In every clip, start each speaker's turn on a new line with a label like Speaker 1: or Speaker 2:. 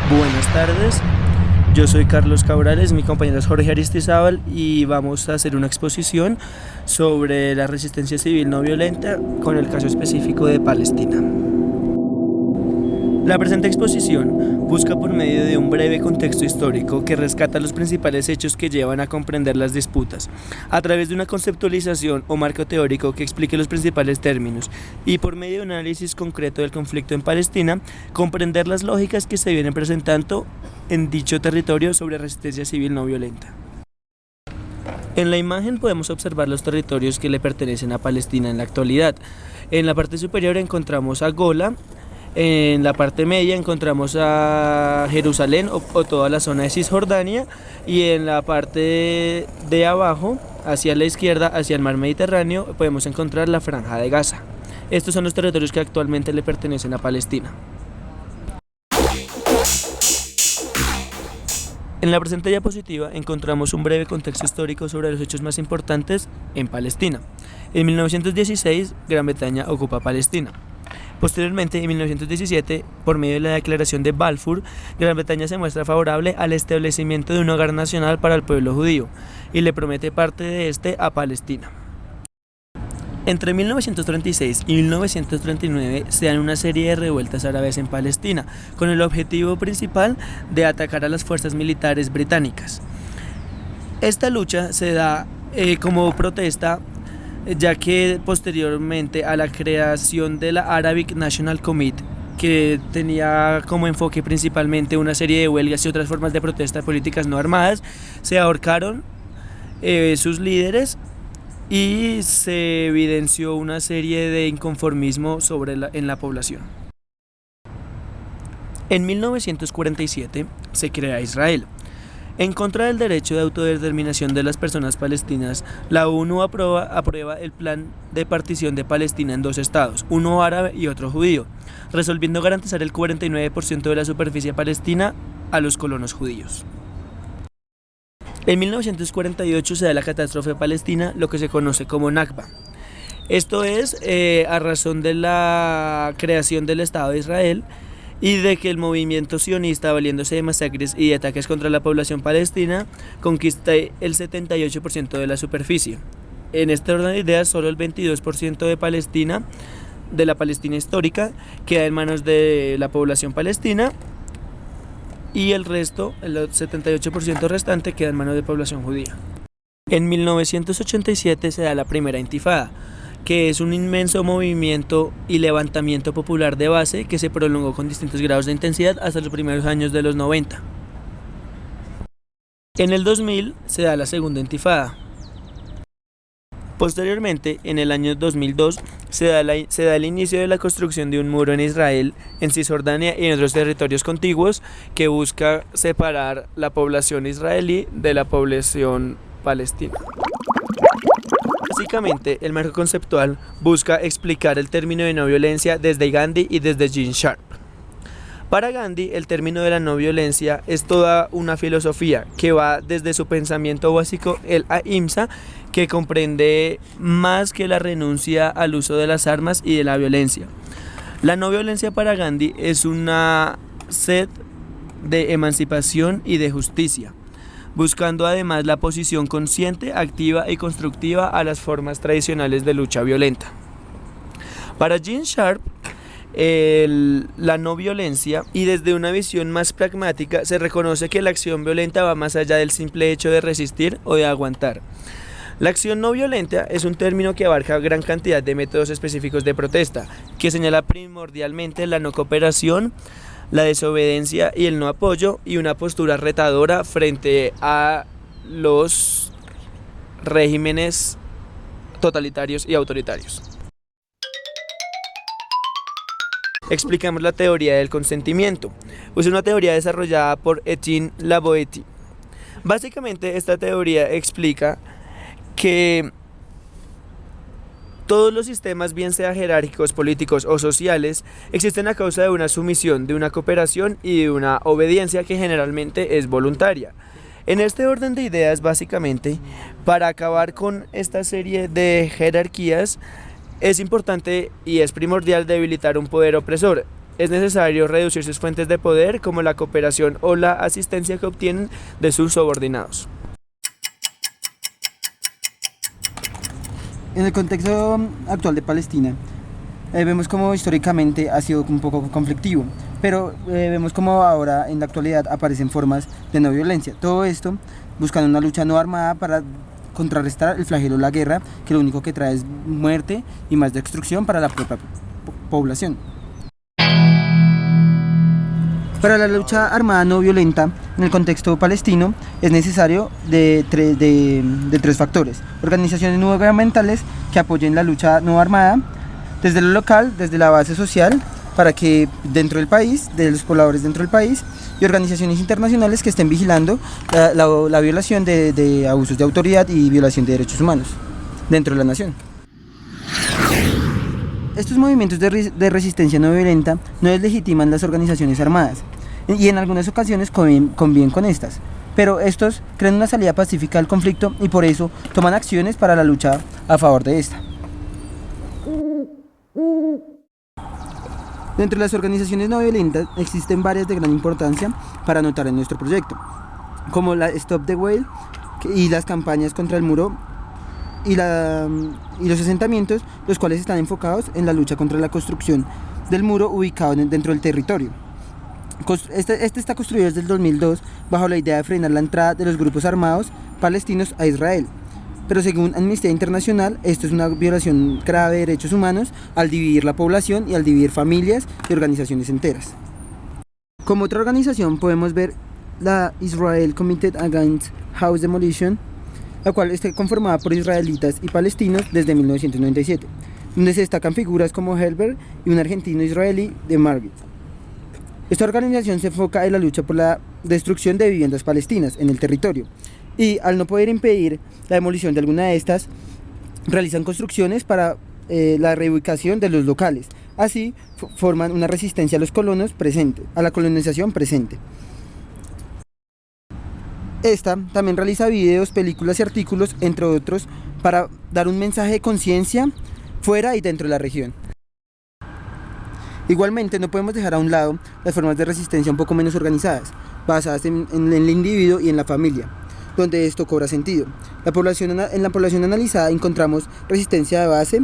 Speaker 1: Buenas tardes, yo soy Carlos Cabrales, mi compañero es Jorge Aristizábal y vamos a hacer una exposición sobre la resistencia civil no violenta con el caso específico de Palestina. La presente exposición busca por medio de un breve contexto histórico que rescata los principales hechos que llevan a comprender las disputas, a través de una conceptualización o marco teórico que explique los principales términos, y por medio de un análisis concreto del conflicto en Palestina, comprender las lógicas que se vienen presentando en dicho territorio sobre resistencia civil no violenta. En la imagen podemos observar los territorios que le pertenecen a Palestina en la actualidad. En la parte superior encontramos a Gola. En la parte media encontramos a Jerusalén o toda la zona de Cisjordania, y en la parte de abajo, hacia la izquierda, hacia el mar Mediterráneo, podemos encontrar la Franja de Gaza. Estos son los territorios que actualmente le pertenecen a Palestina. En la presente diapositiva encontramos un breve contexto histórico sobre los hechos más importantes en Palestina. En 1916, Gran Bretaña ocupa Palestina. Posteriormente, en 1917, por medio de la Declaración de Balfour, Gran Bretaña se muestra favorable al establecimiento de un hogar nacional para el pueblo judío y le promete parte de este a Palestina. Entre 1936 y 1939 se dan una serie de revueltas árabes en Palestina, con el objetivo principal de atacar a las fuerzas militares británicas. Esta lucha se da como protesta, ya que posteriormente a la creación de la Arabic National Committee, que tenía como enfoque principalmente una serie de huelgas y otras formas de protesta políticas no armadas, se ahorcaron sus líderes y se evidenció una serie de inconformismo en la población. En 1947 se crea Israel. En contra del derecho de autodeterminación de las personas palestinas, la ONU aprueba el plan de partición de Palestina en dos estados, uno árabe y otro judío, resolviendo garantizar el 49% de la superficie palestina a los colonos judíos. En 1948 se da la catástrofe palestina, lo que se conoce como Nakba. Esto es a razón de la creación del Estado de Israel y de que el movimiento sionista, valiéndose de masacres y de ataques contra la población palestina, conquista el 78% de la superficie. En este orden de ideas, solo el 22% de la Palestina histórica, queda en manos de la población palestina, y el resto, el 78% restante, queda en manos de población judía. En 1987 se da la primera intifada, que es un inmenso movimiento y levantamiento popular de base que se prolongó con distintos grados de intensidad hasta los primeros años de los 90. En el 2000 se da la segunda intifada. Posteriormente, en el año 2002, se da el inicio de la construcción de un muro en Israel, en Cisjordania y en otros territorios contiguos, que busca separar la población israelí de la población palestina. Básicamente, el marco conceptual busca explicar el término de no violencia desde Gandhi y desde Gene Sharp. Para Gandhi, el término de la no violencia es toda una filosofía que va desde su pensamiento básico, el ahimsa, que comprende más que la renuncia al uso de las armas y de la violencia. La no violencia para Gandhi es una sed de emancipación y de justicia, buscando además la posición consciente, activa y constructiva a las formas tradicionales de lucha violenta. Para Gene Sharp, la no violencia, y desde una visión más pragmática, se reconoce que la acción violenta va más allá del simple hecho de resistir o de aguantar. La acción no violenta es un término que abarca gran cantidad de métodos específicos de protesta, que señala primordialmente la no cooperación, la desobediencia y el no apoyo, y una postura retadora frente a los regímenes totalitarios y autoritarios. Explicamos la teoría del consentimiento. Es una teoría desarrollada por Etienne Laboetie. Básicamente, esta teoría explica que todos los sistemas, bien sea jerárquicos, políticos o sociales, existen a causa de una sumisión, de una cooperación y de una obediencia que generalmente es voluntaria. En este orden de ideas, básicamente, para acabar con esta serie de jerarquías, es importante y es primordial debilitar un poder opresor. Es necesario reducir sus fuentes de poder, como la cooperación o la asistencia que obtienen de sus subordinados.
Speaker 2: En el contexto actual de Palestina, vemos como históricamente ha sido un poco conflictivo, pero vemos como ahora en la actualidad aparecen formas de no violencia. Todo esto buscando una lucha no armada para contrarrestar el flagelo de la guerra, que lo único que trae es muerte y más destrucción para la propia población. Para la lucha armada no violenta en el contexto palestino es necesario de tres factores: organizaciones no gubernamentales que apoyen la lucha no armada, desde lo local, desde la base social, para que dentro del país, de los pobladores dentro del país, y organizaciones internacionales que estén vigilando la violación de abusos de autoridad y violación de derechos humanos dentro de la nación. Estos movimientos de resistencia no violenta no deslegitiman las organizaciones armadas y en algunas ocasiones conviven con estas, pero estos crean una salida pacífica al conflicto y por eso toman acciones para la lucha a favor de esta. Dentro de las organizaciones no violentas existen varias de gran importancia para anotar en nuestro proyecto, como la Stop the Wall y las campañas contra el muro y los asentamientos, los cuales están enfocados en la lucha contra la construcción del muro ubicado dentro del territorio. Este está construido desde el 2002 bajo la idea de frenar la entrada de los grupos armados palestinos a Israel. Pero según Amnistía Internacional, esto es una violación grave de derechos humanos al dividir la población y al dividir familias y organizaciones enteras. Como otra organización podemos ver la Israel Committee Against House Demolition, la cual está conformada por israelitas y palestinos desde 1997, donde se destacan figuras como Herbert y un argentino israelí de Margit. Esta organización se enfoca en la lucha por la destrucción de viviendas palestinas en el territorio y, al no poder impedir la demolición de alguna de estas, realizan construcciones para la reubicación de los locales. Así forman una resistencia a los colonos a la colonización presente. Esta también realiza videos, películas y artículos, entre otros, para dar un mensaje de conciencia fuera y dentro de la región. Igualmente, no podemos dejar a un lado las formas de resistencia un poco menos organizadas, basadas en el individuo y en la familia, donde esto cobra sentido. En la población analizada encontramos resistencia de base,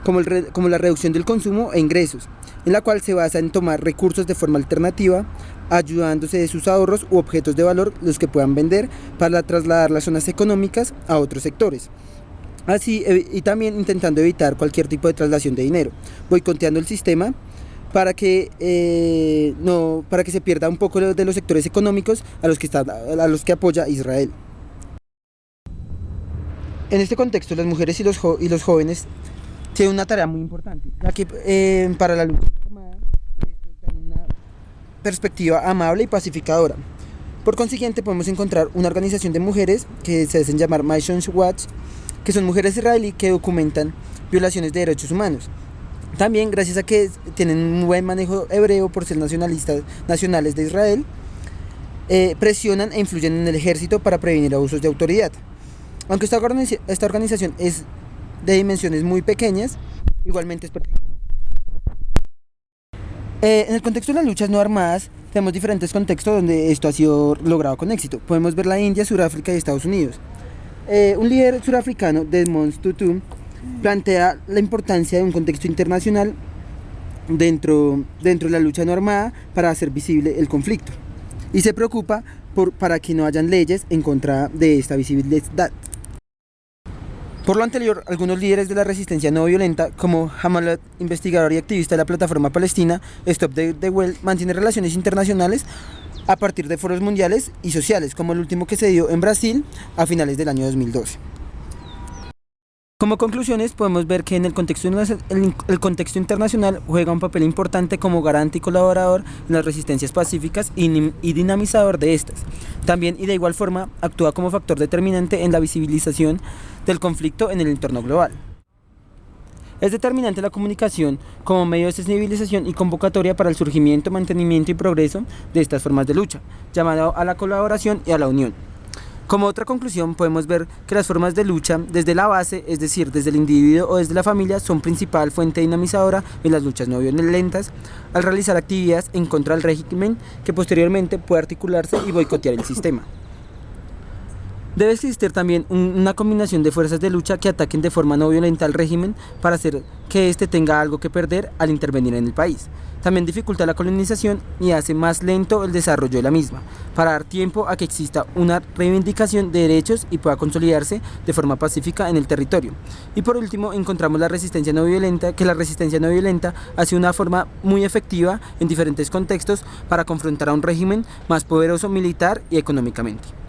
Speaker 2: como la reducción del consumo e ingresos, en la cual se basa en tomar recursos de forma alternativa, ayudándose de sus ahorros u objetos de valor los que puedan vender para trasladar las zonas económicas a otros sectores. Así, y también intentando evitar cualquier tipo de traslación de dinero, boicoteando el sistema para que se pierda un poco de los sectores económicos a los que apoya Israel. En este contexto, las mujeres y los jóvenes tienen una tarea muy importante, ya que para la lucha armada dan una perspectiva amable y pacificadora. Por consiguiente, podemos encontrar una organización de mujeres que se hacen llamar My Sons Watch, que son mujeres israelíes que documentan violaciones de derechos humanos. También, gracias a que tienen un buen manejo hebreo por ser nacionales de Israel, presionan e influyen en el ejército para prevenir abusos de autoridad. Aunque esta organización es de dimensiones muy pequeñas, igualmente es perfecta. En el contexto de las luchas no armadas, tenemos diferentes contextos donde esto ha sido logrado con éxito. Podemos ver la India, Sudáfrica y Estados Unidos. Un líder surafricano, Desmond Tutu, plantea la importancia de un contexto internacional dentro de la lucha no armada para hacer visible el conflicto y se preocupa para que no hayan leyes en contra de esta visibilidad. Por lo anterior, algunos líderes de la resistencia no violenta, como Hamalat, investigador y activista de la plataforma palestina Stop the Wall, mantiene relaciones internacionales a partir de foros mundiales y sociales, como el último que se dio en Brasil a finales del año 2012. Como conclusiones, podemos ver que en el contexto internacional juega un papel importante como garante y colaborador en las resistencias pacíficas y dinamizador de estas. También y de igual forma actúa como factor determinante en la visibilización del conflicto en el entorno global. Es determinante la comunicación como medio de sensibilización y convocatoria para el surgimiento, mantenimiento y progreso de estas formas de lucha, llamado a la colaboración y a la unión. Como otra conclusión, podemos ver que las formas de lucha desde la base, es decir, desde el individuo o desde la familia, son principal fuente dinamizadora en las luchas no violentas al realizar actividades en contra del régimen que posteriormente puede articularse y boicotear el sistema. Debe existir también una combinación de fuerzas de lucha que ataquen de forma no violenta al régimen para hacer que éste tenga algo que perder al intervenir en el país. También dificulta la colonización y hace más lento el desarrollo de la misma, para dar tiempo a que exista una reivindicación de derechos y pueda consolidarse de forma pacífica en el territorio. Y por último, encontramos la resistencia no violenta, que la resistencia no violenta hace una forma muy efectiva en diferentes contextos para confrontar a un régimen más poderoso militar y económicamente.